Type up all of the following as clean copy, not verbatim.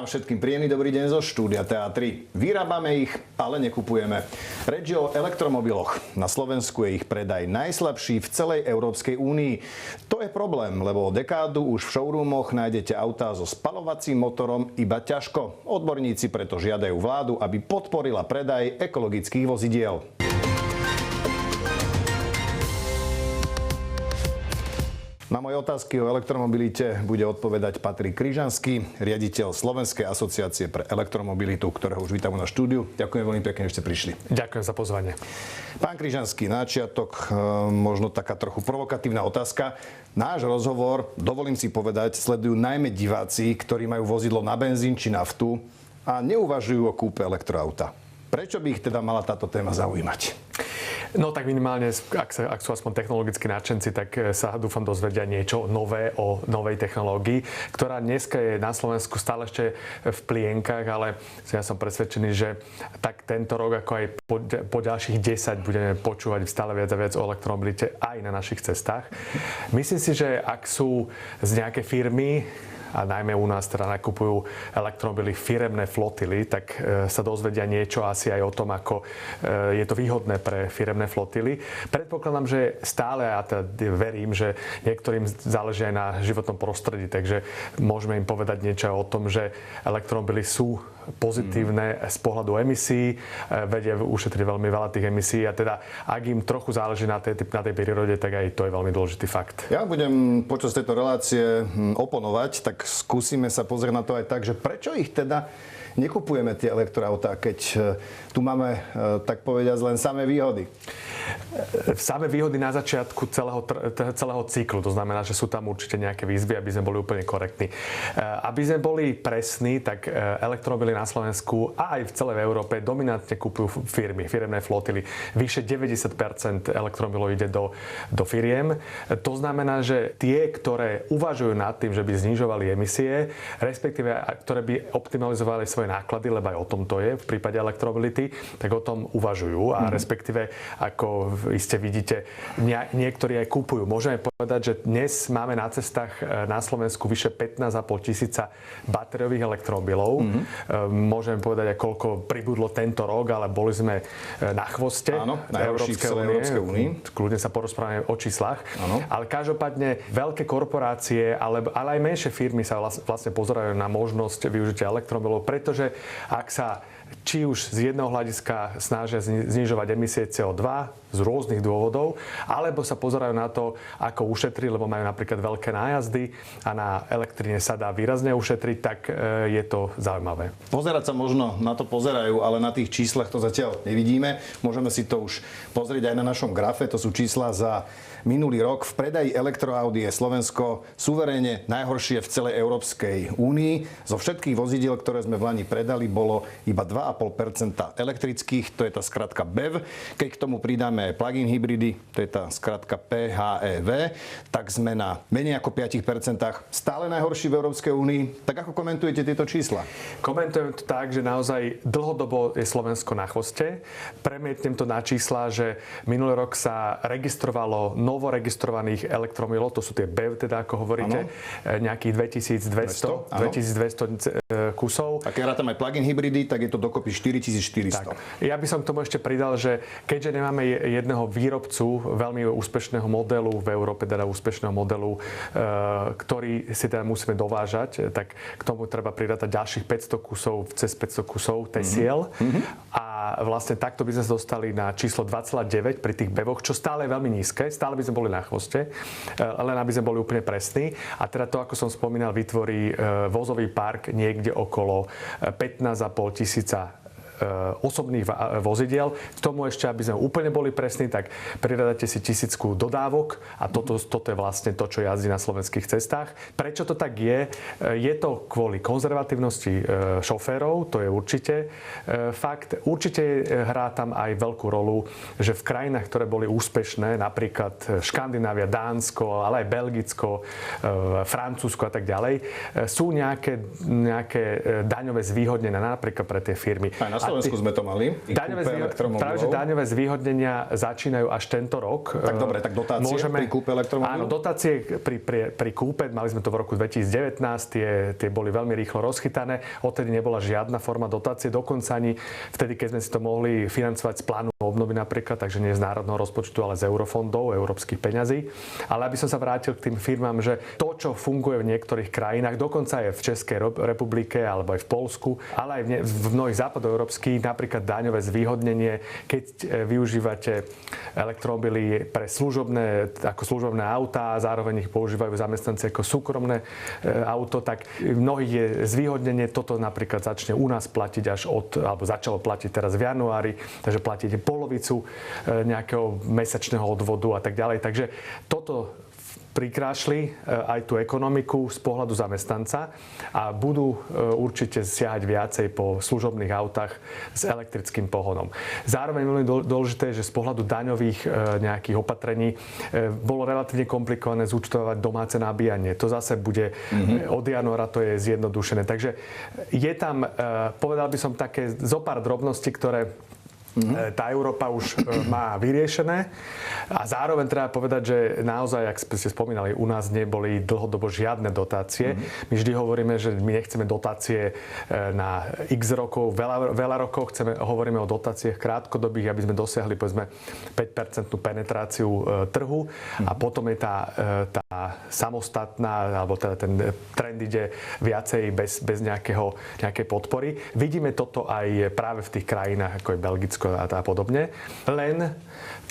Vám všetkým príjemný dobrý deň zo štúdia TA3. Vyrábame ich, ale nekupujeme. Reč je o elektromobiloch. Na Slovensku je ich predaj najslabší v celej Európskej únii. To je problém, lebo o dekádu už v showroomoch nájdete autá so spaľovacím motorom iba ťažko. Odborníci preto žiadajú vládu, aby podporila predaj ekologických vozidiel. Na moje otázky o elektromobilite bude odpovedať Patrik Križanský, riaditeľ Slovenskej asociácie pre elektromobilitu, ktorého už vítam na štúdiu. Ďakujem veľmi pekne, že ste prišli. Ďakujem za pozvanie. Pán Križanský, na začiatok možno taká trochu provokatívna otázka. Náš rozhovor, dovolím si povedať, sledujú najmä diváci, ktorí majú vozidlo na benzín či naftu a neuvažujú o kúpe elektroauta. Prečo by ich teda mala táto téma zaujímať? No tak minimálne, ak sú aspoň technologickí nadšenci, tak sa dúfam dozvedia niečo nové o novej technológii, ktorá dneska je na Slovensku stále ešte v plienkach, ale ja som presvedčený, že tak tento rok, ako aj po ďalších 10 budeme počúvať stále viac a viac o elektromobilite aj na našich cestách. Myslím si, že ak sú z nejaké firmy, a najmä u nás teda nakupujú elektromobily firemné flotily, tak sa dozvedia niečo asi aj o tom, ako je to výhodné pre firemné flotily. Predpokladám, že stále, a teda verím, že niektorým záleží aj na životnom prostredí, takže môžeme im povedať niečo o tom, že elektromobily sú pozitívne z pohľadu emisí, vedia ušetriť veľmi veľa tých emisí a teda ak im trochu záleží na tej prírode, tak aj to je veľmi dôležitý fakt. Ja budem počas tejto relácie oponovať, tak skúsime sa pozrieť na to aj tak, že prečo ich teda nekupujeme tie elektroautá, keď tu máme, tak povediať, len samé výhody? Samé výhody na začiatku celého cyklu. To znamená, že sú tam určite nejaké výzvy, aby sme boli úplne korektní. Aby sme boli presní, tak elektromobily na Slovensku a aj v celej Európe dominantne kupujú firemné flotily. Vyše 90% elektromobilov ide do firiem. To znamená, že tie, ktoré uvažujú nad tým, že by znižovali emisie, respektíve ktoré by optimalizovali svoje náklady, lebo aj o tom to je v prípade elektromobility, tak o tom uvažujú a respektíve, ako iste vidíte, niektorí aj kúpujú. Môžeme povedať, že dnes máme na cestách na Slovensku vyše 15,5 tisíca batériových elektromobilov. Môžeme povedať aj koľko pribudlo tento rok, ale boli sme na chvoste. Áno, najhorší v celej Európskej únii. Kľudne sa porozprávame o číslach. Áno. Ale každopádne veľké korporácie, ale aj menšie firmy sa vlastne pozerajú na možnosť využitia elektromobilov, pretože ak sa či už z jedného hľadiska snažia znižovať emisie CO2 z rôznych dôvodov, alebo sa pozerajú na to, ako ušetriť, lebo majú napríklad veľké nájazdy a na elektrine sa dá výrazne ušetriť, tak je to zaujímavé. Pozerať sa možno na to pozerajú, ale na tých číslach to zatiaľ nevidíme. Môžeme si to už pozrieť aj na našom grafe. To sú čísla za minulý rok. V predaji elektroaut je Slovensko suverénne najhoršie v celej Európskej únii. Zo všetkých vozidiel, ktoré sme v lani predali, bolo iba 2,5% elektrických, to je tá skratka BEV. Keď k tomu pridáme plug-in hybridy, to je tá skratka PHEV, tak sme na menej ako 5%, stále najhorší v Európskej únii. Tak ako komentujete tieto čísla? Komentujem to tak, že naozaj dlhodobo je Slovensko na chvoste. Premietnem to na čísla, že minulý rok sa registrovalo novoregistrovaných elektromobilov, to sú tie BEV, teda ako hovoríte, nejakých 2200 kusov. A keď rátam aj plug-in hybridy, tak je to dokopy 4400. Tak. Ja by som k tomu ešte pridal, že keďže nemáme jedného výrobcu veľmi úspešného modelu v Európe, teda úspešného modelu, ktorý si teda musíme dovážať, tak k tomu treba pridať ďalších 500 kusov, cez 500 kusov tesiel. A vlastne takto by sme sa dostali na číslo 2,9 pri tých BEVoch, čo stále je veľmi nízke, stále by sme boli na chvoste, len aby sme boli úplne presní. A teda to, ako som spomínal, vytvorí vozový park niekde okolo 15,5 tisíca osobných vozidiel. K tomu ešte, aby sme úplne boli presní, tak priradajte si 1000 dodávok a toto je vlastne to, čo jazdí na slovenských cestách. Prečo to tak je? Je to kvôli konzervatívnosti šoférov, to je určite fakt. Určite hrá tam aj veľkú rolu, že v krajinách, ktoré boli úspešné, napríklad Škandinávia, Dánsko, ale aj Belgicko, Francúzsko a tak ďalej, sú nejaké daňové zvýhodnené napríklad pre tie firmy. Slovensku sme to mali. Práve, že daňové zvýhodnenia začínajú až tento rok. Tak dobre, tak dotácie pri kúpe elektromobilu? Áno, dotácie pri kúpe, mali sme to v roku 2019, tie boli veľmi rýchlo rozchytané. Odtedy nebola žiadna forma dotácie, dokonca ani vtedy, keď sme si to mohli financovať z plánu obnovy napríklad, takže nie z národného rozpočtu, ale z eurofondov, európskych peňazí. Ale aby som sa vrátil k tým firmám, že to, čo funguje v niektorých krajinách, dokonca aj v Českej republike alebo aj v Poľsku, ale aj v mnohých západoeurópskych, napríklad daňové zvýhodnenie, keď využívate elektromobily pre ako služobné autá a zároveň ich používajú zamestnanci ako súkromné auto, tak mnohých je zvýhodnenie. Toto napríklad začne u nás platiť alebo začalo platiť teraz v januári, takže platíte polovicu nejakého mesačného odvodu a tak ďalej. Takže toto prikrášli aj tú ekonomiku z pohľadu zamestnanca a budú určite siahať viacej po služobných autách s elektrickým pohonom. Zároveň veľmi dôležité je, že z pohľadu daňových nejakých opatrení bolo relatívne komplikované zúčtovať domáce nabíjanie. To zase bude od januára, to je zjednodušené. Takže je tam, povedal by som, také zopár drobností, ktoré tá Európa už má vyriešené a zároveň treba povedať, že naozaj, ak ste spomínali, u nás neboli dlhodobo žiadne dotácie. My vždy hovoríme, že my nechceme dotácie na x rokov, veľa rokov, hovoríme o dotáciách krátkodobých, aby sme dosiahli povedzme 5% penetráciu trhu a potom je tá samostatná, alebo teda ten trend ide viacej bez nejakej podpory. Vidíme toto aj práve v tých krajinách, ako je Belgicko a podobne. Len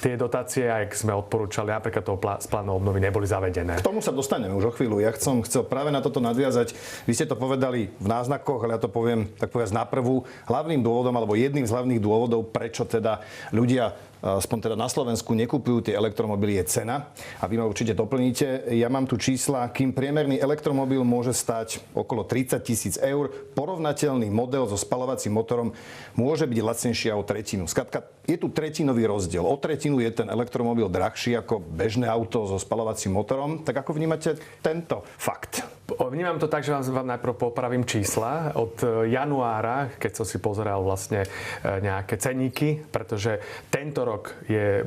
tie dotácie, ak sme odporúčali, napríklad toho z plánu obnovy, neboli zavedené. K tomu sa dostaneme už o chvíľu. Ja som chcel práve na toto nadviazať. Vy ste to povedali v náznakoch, ale ja to poviem tak povedať na prvú. Hlavným dôvodom, alebo jedným z hlavných dôvodov, prečo teda ľudia aspoň teda na Slovensku nekúpujú tie elektromobily, je cena. A vy ma určite doplníte. Ja mám tu čísla, kým priemerný elektromobil môže stať okolo 30 000 eur. Porovnateľný model so spaľovacím motorom môže byť lacnejší o tretinu. Skrátka, je tu tretinový rozdiel. O tretinu je ten elektromobil drahší ako bežné auto so spaľovacím motorom. Tak ako vnímate tento fakt? Vnímam to tak, že vám najprv popravím čísla. Od januára, keď som si pozeral vlastne nejaké ceníky, pretože tento rok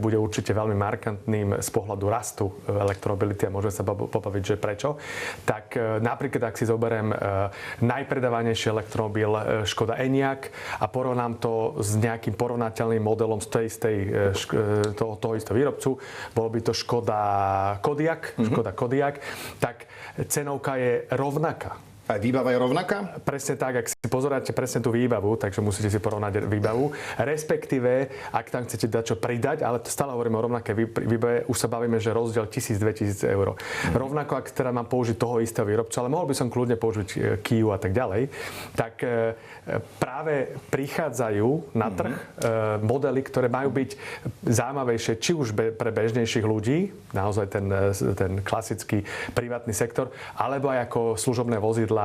bude určite veľmi markantným z pohľadu rastu elektromobility a môžeme sa pobaviť, že prečo. Tak napríklad, ak si zoberiem najpredávanejší elektromobil Škoda Enyaq a porovnám to s nejakým porovnateľným modelom z toho istého výrobcu, bolo by to Škoda Kodiaq, tak cenovka je rovnaká. Aj výbava je rovnaká? Presne tak, ak si pozeráte presne tú výbavu, takže musíte si porovnať výbavu. Respektíve, ak tam chcete dať čo pridať, ale stále hovoríme o rovnaké výbave, už sa bavíme, že rozdiel 1000-2000 eur. Rovnako, ak teda mám použiť toho istého výrobcu, ale mohol by som kľudne použiť Kiu a tak ďalej, tak práve prichádzajú na trh modely, ktoré majú byť zaujímavejšie, či už pre bežnejších ľudí, naozaj ten klasický privátny sektor, alebo aj ako služobné vozidlá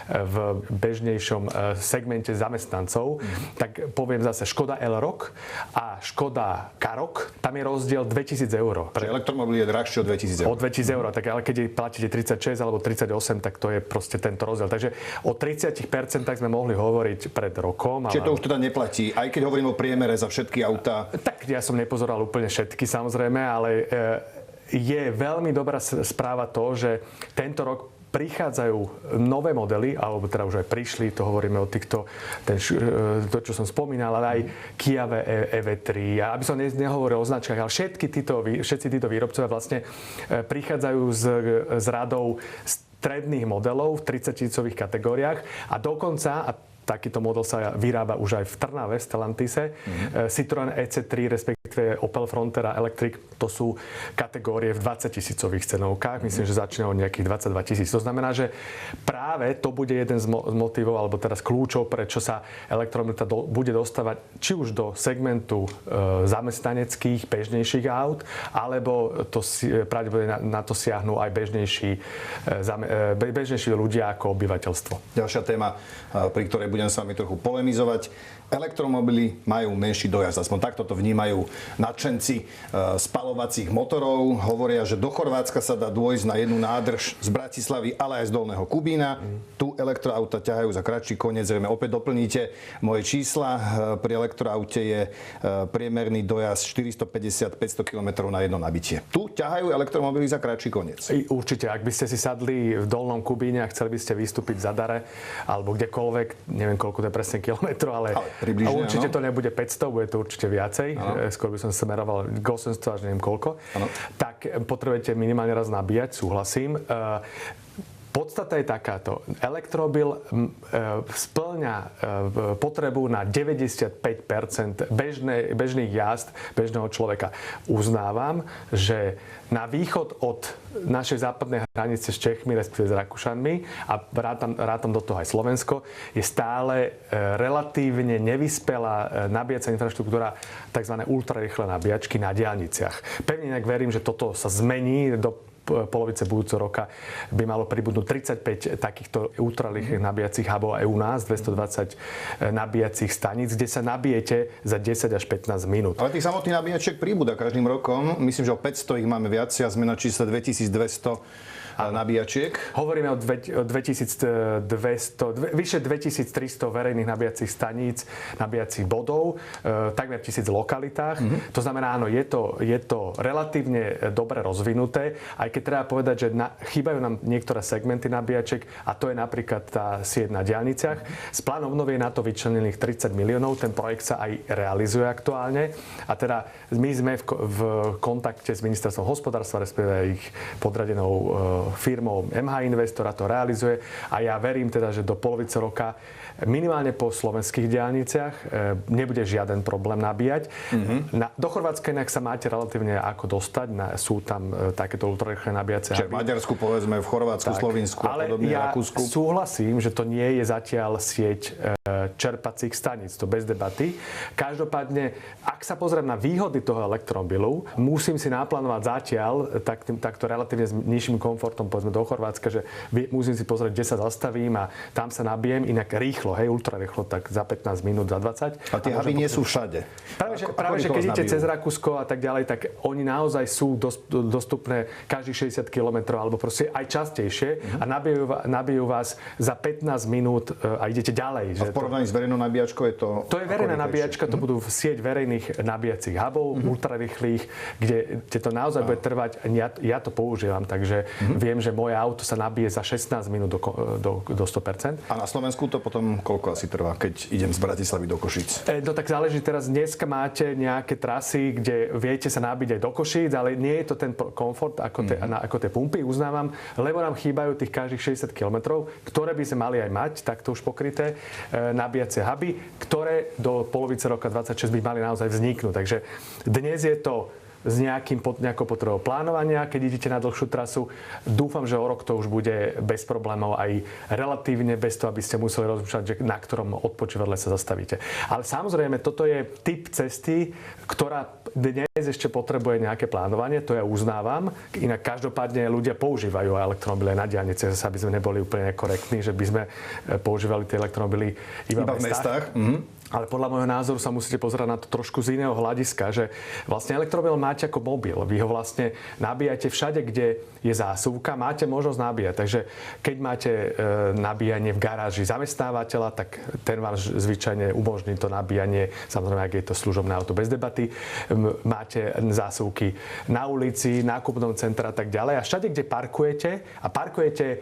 v bežnejšom segmente zamestnancov, tak poviem zase Škoda Elroq a Škoda Karoq, tam je rozdiel 2000 eur. Pre elektromobil je drahšie o 2000 eur. O 2000 eur, tak ale keď platíte 36 alebo 38, tak to je proste tento rozdiel. Takže o 30% sme mohli hovoriť pred rokom. Čiže to už teda neplatí, aj keď hovorím o priemere za všetky autá. Tak ja som nepozeral úplne všetky samozrejme, ale je veľmi dobrá správa to, že tento rok prichádzajú nové modely, alebo teda už aj prišli, to hovoríme o týchto, to, čo som spomínal, ale aj Kia EV3. A aby som nehovoril o značkách, ale všetci títo výrobcovia vlastne prichádzajú s radou stredných modelov v 30-tisícových kategóriách a dokonca, a takýto model sa vyrába už aj v Trnave, v Stellantise. Citroën EC3, respektíve Opel Frontera Electric, to sú kategórie v 20-tisícových cenovkách. Myslím, že začínajú od nejakých 22 000. To znamená, že práve to bude jeden z motivov, alebo teraz kľúčov, prečo sa elektromobilita bude dostávať či už do segmentu zamestnaneckých, bežnejších aut, alebo to pravdepodobne na to siahnu aj bežnejší ľudia ako obyvateľstvo. Ďalšia téma, pri ktorej budem s vami trochu polemizovať. Elektromobily majú menší dojazd, aspoň takto to vnímajú nadšenci spaľovacích motorov. Hovoria, že do Chorvátska sa dá dôjsť na jednu nádrž z Bratislavy, ale aj z Dolného Kubína. Tu elektroauta ťahajú za kratší koniec. Zrejme opäť doplníte moje čísla. Pri elektroaute je priemerný dojazd 450-500 km na jedno nabitie. Tu ťahajú elektromobily za kratší koniec. Určite, ak by ste si sadli v Dolnom Kubíne a chceli by ste vystúpiť v Zadare alebo kdekoľvek, neviem koľko to je presne kilometrov, ale približne, určite áno. to nebude 500, bude to určite viacej. Áno. Skôr by som smeroval k 800 až neviem koľko. Áno. Tak potrebujete minimálne raz nabíjať, súhlasím. Podstata je takáto. Elektromobil spĺňa potrebu na 95% bežných jazd bežného človeka. Uznávam, že na východ od našej západnej hranice s Čechmi, respektíve s Rakúšanmi, a rátam do toho aj Slovensko, je stále relatívne nevyspelá nabíjacia infraštruktúra, tzv. Ultrarýchle nabíjačky na diaľniciach. Pevne inak verím, že toto sa zmení do polovice budúceho roka by malo pribudnúť 35 takýchto ultrarýchlych nabíjacích hubov aj u nás, 220 nabíjacích staníc, kde sa nabijete za 10 až 15 minút. Ale tých samotných nabíjačiek príbuda každým rokom. Myslím, že o 500 ich máme viacej a sme na čísle 2200 nabíjačiek. Hovoríme o 2200, vyše 2300 verejných nabíjacích staníc, nabíjacích bodov, takmer 1000 lokalitách. To znamená, áno, je to relatívne dobre rozvinuté, aj keď treba povedať, že chýbajú nám niektoré segmenty nabíjačiek a to je napríklad tá sieť na diaľniciach. Z plánu obnovy je na to vyčlenených 30 miliónov, ten projekt sa aj realizuje aktuálne a teda my sme v kontakte s ministerstvom hospodárstva, respektíve ich podradenou firmou MH Investora to realizuje a ja verím teda, že do polovice roka minimálne po slovenských diaľniciach nebude žiaden problém nabíjať. Do Chorvátska inak sa máte relatívne ako dostať. Sú tam takéto ultrarýchle nabíjacie. Čiže v Maďarsku, povedzme, v Chorvátsku, Slovinsku a podobne, Rakúsku. Ale ja súhlasím, že to nie je zatiaľ sieť čerpacích staníc, to bez debaty. Každopádne, ak sa pozriem na výhody toho elektromobilu, musím si naplánovať zatiaľ takto relatívne s nižším komfortom, povedzme do Chorvátska, že musím si pozrieť, kde sa zastavím a tam sa nabijem, inak rýchlo, ultrarýchlo, tak za 15 minút, za 20. A tie huby nie sú všade. Práve že keď idete cez Rakúsko a tak ďalej, tak oni naozaj sú dostupné každých 60 km alebo proste aj častejšie a nabijú vás za 15 minút a idete ďalej. A v porovnaní s verejnou nabíjačkou je to... To je verejná nabíjačka, to budú sieť verejných nabíjacích hubov, ultrarýchlych, kde to naozaj bude trvať. Ja to používam, takže viem, že moje auto sa nabije za 16 minút do 100%. A na Slovensku to potom koľko asi trvá, keď idem z Bratislavy do Košíc? No tak záleží teraz, dneska máte nejaké trasy, kde viete sa nabiť aj do Košíc, ale nie je to ten komfort ako tie pumpy, uznávam, lebo nám chýbajú tých každých 60 km, ktoré by sme mali aj mať, takto už pokryté, nabíjacie huby, ktoré do polovice roka 26 by mali naozaj vzniknúť. Takže dnes je to s nejakou potrebou plánovania, keď idete na dlhšiu trasu. Dúfam, že o rok to už bude bez problémov aj relatívne, bez toho, aby ste museli rozmýšľať, že na ktorom odpočívadle sa zastavíte. Ale samozrejme, toto je typ cesty, ktorá dnes ešte potrebuje nejaké plánovanie, to ja uznávam. Inak každopádne ľudia používajú elektromobily na diaľnice, zase aby sme neboli úplne korektní, že by sme používali tie elektromobily iba v mestách. Ale podľa môjho názoru sa musíte pozerať na to trošku z iného hľadiska, že vlastne elektromobil máte ako mobil. Vy ho vlastne nabíjate všade, kde je zásuvka, máte možnosť nabíjať. Takže keď máte nabíjanie v garáži zamestnávateľa, tak ten vám zvyčajne umožní to nabíjanie, samozrejme, ak je to služobné auto bez debaty. Máte zásuvky na ulici, nákupnom centre a tak ďalej. A všade, kde parkujete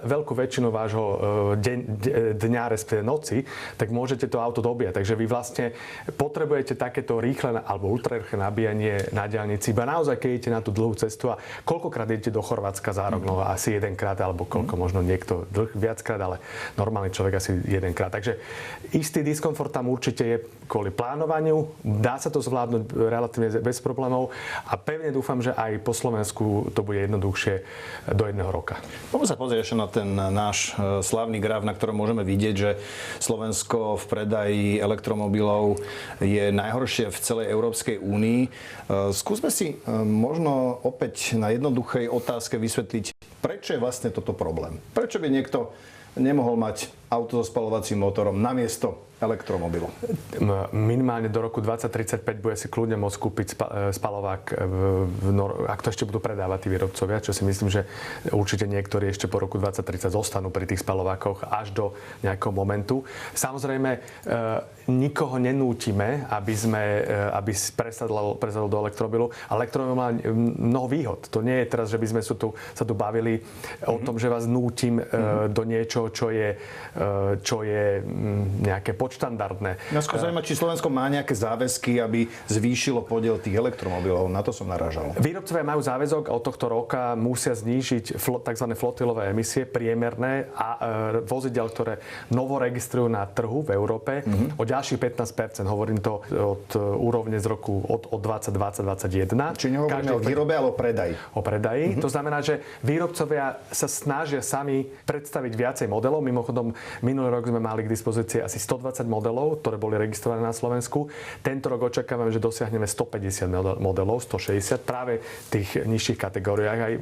veľkú väčšinu vášho dňa, respektíve noci, tak môžete to auto dobíjať. Takže vy vlastne potrebujete takéto rýchle alebo ultrarýchle nabíjanie na diaľnici. Iba naozaj, keď idete na tú dlhú cestu a koľkokrát idete do Chorvátska za rok? No asi jedenkrát, alebo koľko, možno niekto viackrát, ale normálny človek asi jedenkrát. Takže istý diskomfort tam určite je kvôli plánovaniu. Dá sa to zvládnuť relatívne bez problémov a pevne dúfam, že aj po Slovensku to bude jednoduchšie do 1 roka. Poďme sa pozrieť ešte na ten náš slávny graf, na ktorom môžeme vidieť, že Slovensko v predaji elektromobilov je najhoršie v celej Európskej únii. Skúsme si možno opäť na jednoduchej otázke vysvetliť, prečo je vlastne toto problém. Prečo by niekto nemohol mať auto so spaľovacím motorom namiesto elektromobilu? Minimálne do roku 2035 bude si kľudne môcť kúpiť spaľovák, ak to ešte budú predávať tí výrobcovia, čo si myslím, že určite niektorí ešte po roku 2030 zostanú pri tých spaľovákoch až do nejakého momentu. Samozrejme, nikoho nenútime, aby presadol do elektromobilu. Elektromobil má mnoho výhod. To nie je teraz, že by sme sa tu bavili o tom, že vás nútim do niečoho, čo je nejaké podštandardné. Mňa skôr zaujíma, či Slovensko má nejaké záväzky, aby zvýšilo podiel tých elektromobilov. Na to som narážal. Výrobcovia majú záväzok, od tohto roka musia znížiť tzv. Flotilové emisie priemerné a vozidel, ktoré novo registrujú na trhu v Európe, o ďalších 15%. Hovorím to od úrovne z roku od 2020-2021. Či nehovoríme o výrobe, ale o predaji. O predaji. To znamená, že výrobcovia sa snažia sami predstaviť viacej modelov. Mimochodom, minulý rok sme mali k dispozícii asi 120 modelov, ktoré boli registrované na Slovensku. Tento rok očakávame, že dosiahneme 150 modelov, 160 práve v tých nižších kategóriách aj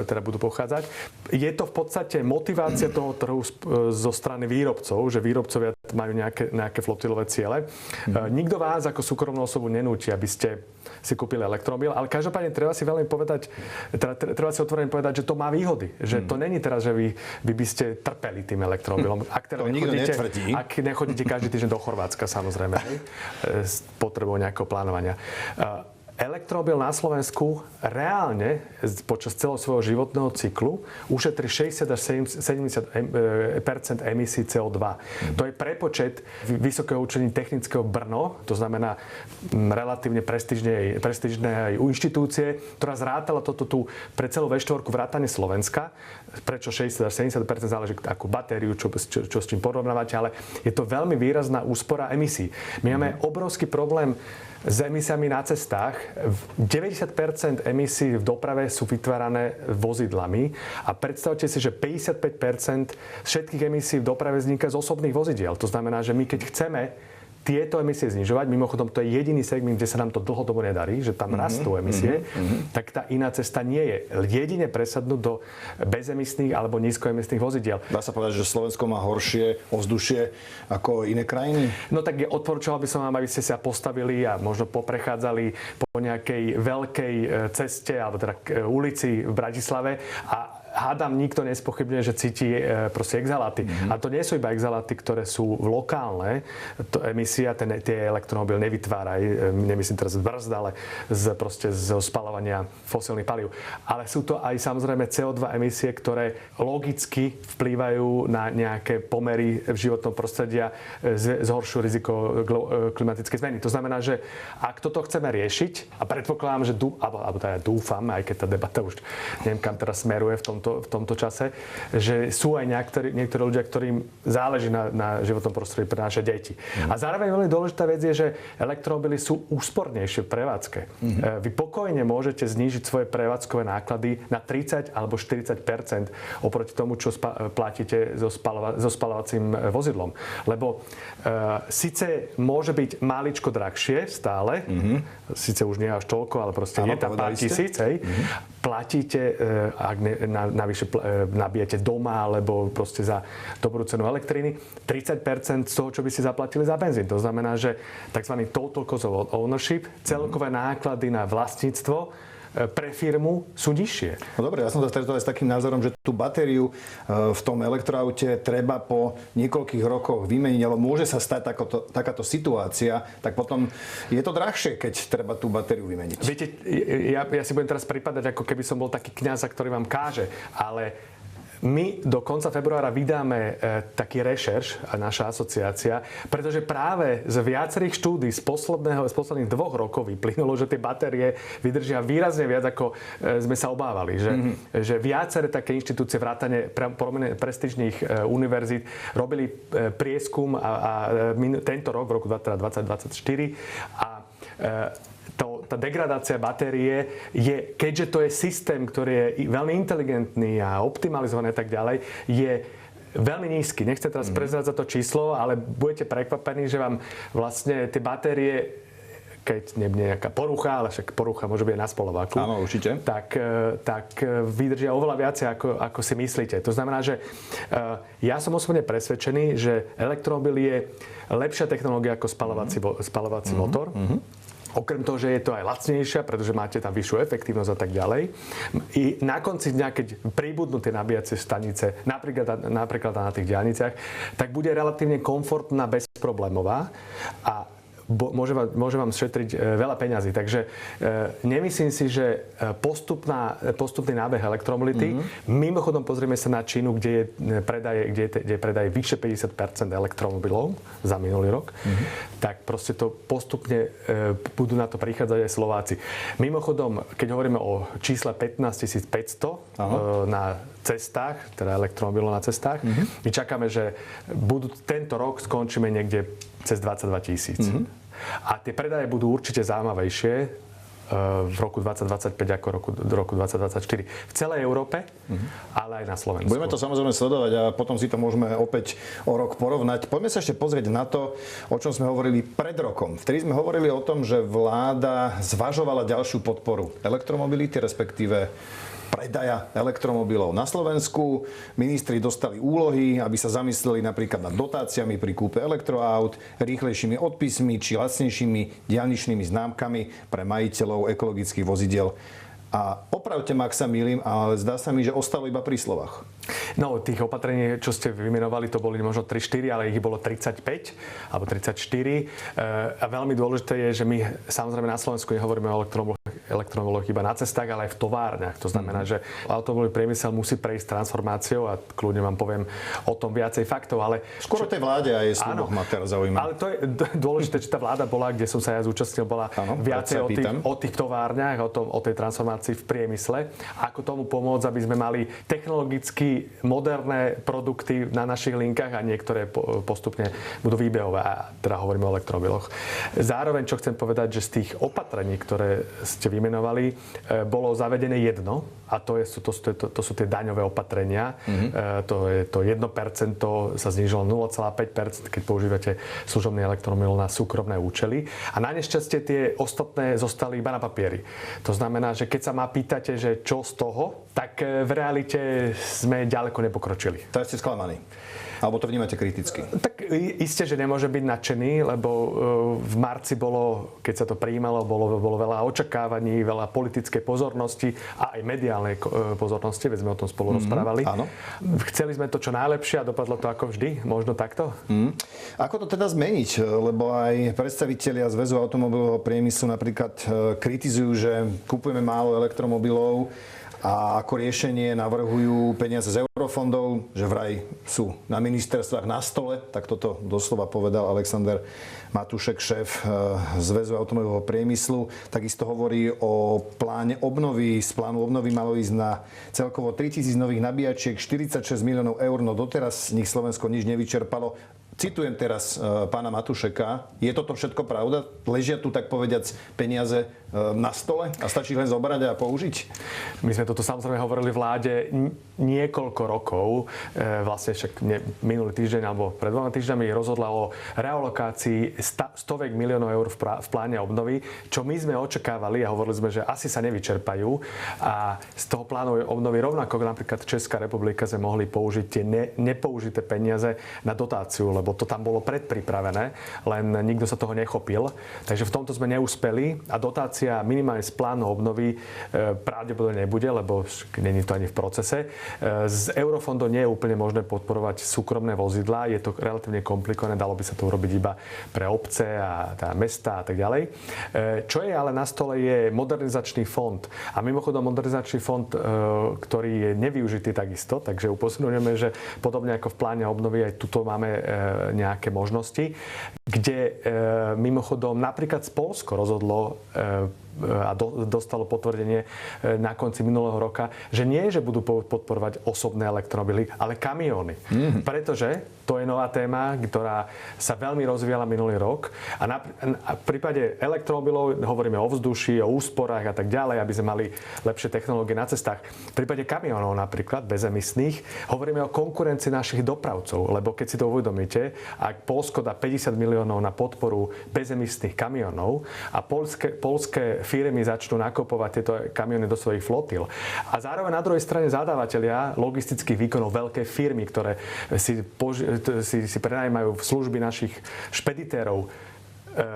teda budú pochádzať. Je to v podstate motivácia toho trhu zo strany výrobcov, že výrobcovia majú nejaké flotilové ciele. Nikto vás ako súkromnú osobu nenúti, aby ste si kúpili elektromobil, ale každopádne treba si veľmi povedať, treba si otvorene povedať, že to má výhody. Že to není teraz, že vy by ste trpeli tým elektromobilom. To nikto netvrdí. Ak nechodíte každý týždeň do Chorvátska, samozrejme, s potrebou nejakého plánovania. Elektromobil na Slovensku reálne počas celého svojho životného cyklu ušetrí 60 až 70% emisí CO2. To je prepočet vysokého učení technického Brno, to znamená relatívne prestížnej inštitúcie, ktorá zrátala toto tu pre celú V4 vrátane Slovenska. Prečo 60 až 70%, záleží akú batériu, čo s čím porovnávate, ale je to veľmi výrazná úspora emisí. My máme obrovský problém s emisiami na cestách. 90% emisí v doprave sú vytvárané vozidlami a predstavte si, že 55% všetkých emisí v doprave vzniká z osobných vozidiel. To znamená, že my keď chceme tieto emisie znižovať, mimochodom to je jediný segment, kde sa nám to dlhodobo nedarí, že tam rastú emisie, tak tá iná cesta nie je. Jedine presadnúť do bezemisných alebo nízkoemisných vozidiel. Dá sa povedať, že Slovensko má horšie ovzdušie ako iné krajiny? No tak odporúčal by som vám, aby ste sa postavili a možno poprechádzali po nejakej veľkej ceste alebo teda ulici v Bratislave a hádam, nikto nespochybňuje, že cíti proste exhaláty. A to nie sú iba exhaláty, ktoré sú lokálne. Emisia tie elektromobil nevytvárajú, nemyslím teraz z brzd, ale zo spaľovania fosílnych palív. Ale sú to aj samozrejme CO2 emisie, ktoré logicky vplývajú na nejaké pomery v životnom prostredia, zhoršujú riziko klimatickej zmeny. To znamená, že ak toto chceme riešiť, a predpokladám, že alebo teda dúfam, aj keď tá debata už neviem, kam teraz smeruje v tomto čase, že sú aj niektorí ľudia, ktorým záleží na životnom prostredí pre naše deti. A zároveň veľmi dôležitá vec je, že elektromobily sú úspornejšie v prevádzke. Vy pokojne môžete znížiť svoje prevádzkové náklady na 30 alebo 40% oproti tomu, čo platíte so spaľovacím vozidlom. Lebo síce môže byť maličko drahšie stále, síce už nie až toľko, ale proste je tam pár tisíc, platíte, ak navyše nabijete doma alebo proste za dobrú cenu elektriny, 30% z toho, čo by ste zaplatili za benzín. To znamená, že tzv. Total cost of ownership, celkové náklady na vlastníctvo pre firmu sú nižšie. No dobre, ja som sa stretol s takým názorom, že tú batériu v tom elektroaute treba po niekoľkých rokoch vymeniť, ale môže sa stať takáto situácia, tak potom je to drahšie, keď treba tú batériu vymeniť. Viete, ja si budem teraz pripadať, ako keby som bol taký kňaz, ktorý vám káže, ale my do konca februára vydáme taký rešerš, naša asociácia, pretože práve z viacerých štúdí z posledných 2 rokov vyplynulo, že tie batérie vydržia výrazne viac, ako sme sa obávali. Že viaceré také inštitúcie vrátane prestížnych univerzít robili prieskum tento rok, v roku 2024 a tá degradácia batérie je, keďže to je systém, ktorý je veľmi inteligentný a optimalizovaný a tak ďalej, je veľmi nízky. Nechcem teraz prezrádzať to číslo, ale budete prekvapení, že vám vlastne tie batérie keď nebude nejaká porucha, ale však porucha môže byť na spolováku. Áno, určite. Tak vydržia oveľa viacej, ako si myslíte. To znamená, že ja som osobne presvedčený, že elektromobil je lepšia technológia ako spalovací motor. Okrem toho, že je to aj lacnejšia, pretože máte tam vyššiu efektívnosť a tak ďalej. I na konci dňa, keď príbudnú tie nabíjacie stanice, napríklad na tých diaľniciach, tak bude relatívne komfortná, bezproblémová a môže vám šetriť veľa peňazí. Takže nemyslím si, že postupný nábeh elektromobility. Mimochodom pozrieme sa na Čínu, kde je predaj vyššie 50% elektromobilov za minulý rok. Tak proste to postupne budú na to prichádzať aj Slováci. Mimochodom, keď hovoríme o čísle 15 500 na cestách, teda elektromobilov na cestách, my čakáme, že tento rok skončíme niekde cez 22 000. A tie predaje budú určite zaujímavejšie v roku 2025 ako do roku 2024 v celej Európe, ale aj na Slovensku. Budeme to samozrejme sledovať a potom si to môžeme opäť o rok porovnať. Poďme sa ešte pozrieť na to, o čom sme hovorili pred rokom. Vtedy sme hovorili o tom, že vláda zvažovala ďalšiu podporu elektromobility, respektíve predaja elektromobilov na Slovensku. Ministri dostali úlohy, aby sa zamysleli napríklad nad dotáciami pri kúpe elektroaut, rýchlejšími odpismi či lacnejšími diaľničnými známkami pre majiteľov ekologických vozidiel. A opravte ma, ak sa mýlim, ale zdá sa mi, že ostalo iba pri slovách. No, tých opatrení, čo ste vymenovali, to boli možno 3-4, ale ich bolo 35 alebo 34. A veľmi dôležité je, že my samozrejme na Slovensku nehovoríme o elektromobiloch iba na cestách, ale aj v továrniach. To znamená, že automobilový priemysel musí prejsť transformáciou a kľudne vám poviem o tom viacej faktov, ale skoro tej vláde aj sluboch ma teraz zaujíma. Ale to je dôležité, že tá vláda bola, kde som sa ja zúčastnil, bola viacej o tých továrniach, o tej transformácii v priemysle, ako tomu pomôcť, aby sme mali technologicky moderné produkty na našich linkách a niektoré postupne budú výbehové. A teda hovoríme o elektromobiloch. Zároveň, čo chcem povedať, že z tých opatrení, ktoré ste vymenovali, bolo zavedené jedno, a to sú tie daňové opatrenia. To 1% sa znížilo 0,5%, keď používate služobný elektromobil na súkromné účely. A na nešťastie tie ostatné zostali iba na papieri. To znamená, že keď sa ma pýtate, že čo z toho, tak v realite sme ďaleko nepokročili. To ste sklamaní. Alebo to vnímate kriticky? Tak isté, že nemôže byť nadšený, lebo v marci bolo, keď sa to prijímalo, bolo veľa očakávaní, veľa politickej pozornosti a aj mediálnej pozornosti, veď sme o tom spolu rozprávali. Áno. Chceli sme to čo najlepšie a dopadlo to ako vždy, možno takto. Ako to teda zmeniť? Lebo aj predstavitelia Zväzu automobilového priemyslu napríklad kritizujú, že kupujeme málo elektromobilov a ako riešenie navrhujú peniaze z eurofondov, že vraj sú na ministerstvách na stole, tak toto doslova povedal Alexander Matušek, šéf Zväzu automobilového priemyslu. Takisto hovorí o pláne obnovy. Z plánu obnovy malo ísť na celkovo 3000 nových nabíjačiek, 46 miliónov eur, no doteraz z nich Slovensko nič nevyčerpalo. Citujem teraz pána Matušeka. Je toto všetko pravda? Ležia tu, tak povediac, peniaze na stole a stačí len zobrať a použiť? My sme toto samozrejme hovorili vláde niekoľko rokov. Vlastne však minulý týždeň alebo pred 2 týždňami rozhodla o realokácii stovek miliónov eur v pláne obnovy, čo my sme očakávali a hovorili sme, že asi sa nevyčerpajú. A z toho plánu obnovy rovnako napríklad Česká republika sme mohli použiť tie nepoužité peniaze na dotáciu, lebo to tam bolo predpripravené, len nikto sa toho nechopil. Takže v tomto sme neúspeli a dotácia minimálne z plánu obnovy pravdepodobne nebude, lebo nie je to ani v procese. Z eurofondov nie je úplne možné podporovať súkromné vozidlá, je to relatívne komplikované, dalo by sa to urobiť iba pre obce a mestá a tak ďalej. Čo je ale na stole je modernizačný fond. A mimochodom modernizačný fond, ktorý je nevyužitý takisto, takže upozorňujeme, že podobne ako v pláne obnovy aj tuto máme nejaké možnosti, kde mimochodom napríklad Poľsko rozhodlo dostalo potvrdenie na konci minulého roka, že nie, že budú podporovať osobné elektromobily, ale kamióny. Pretože to je nová téma, ktorá sa veľmi rozvíjala minulý rok. A v prípade elektromobilov hovoríme o vzduši, o úsporách a tak ďalej, aby sme mali lepšie technológie na cestách. V prípade kamionov napríklad, bezemisných, hovoríme o konkurencii našich dopravcov, lebo keď si to uvedomíte, ak Poľsko dá 50 miliónov na podporu bezemisných kamionov a poľské firmy začnú nakupovať tieto kamiony do svojich flotil a zároveň na druhej strane zadávateľia logistických výkonov, veľké firmy, ktoré si prenajímajú služby našich špeditérov,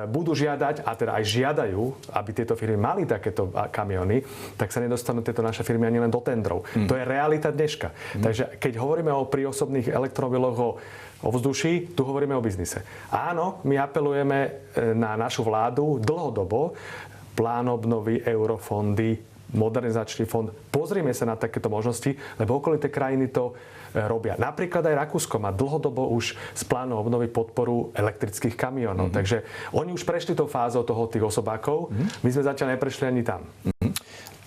budú žiadať, a teda aj žiadajú, aby tieto firmy mali takéto kamiony, tak sa nedostanú tieto naše firmy ani len do tendrov. To je realita dneška. Takže keď hovoríme pri osobných elektromobiloch o vzduší, tu hovoríme o biznise. Áno, my apelujeme na našu vládu dlhodobo, plán obnovy, eurofondy, modernizačný fond. Pozrime sa na takéto možnosti, lebo okolité krajiny to robia. Napríklad aj Rakúsko má dlhodobo už z plánu obnovy podporu elektrických kamionov. Takže oni už prešli tou fázou tých osobákov. My sme zatiaľ neprešli ani tam.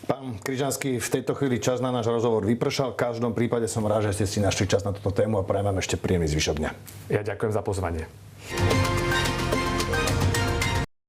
Pán Kryžanský, v tejto chvíli čas na náš rozhovor vypršal. V každom prípade som rád, že ste si našli čas na túto tému a prajem vám ešte príjemný zvyšok dňa. Ja ďakujem za pozvanie.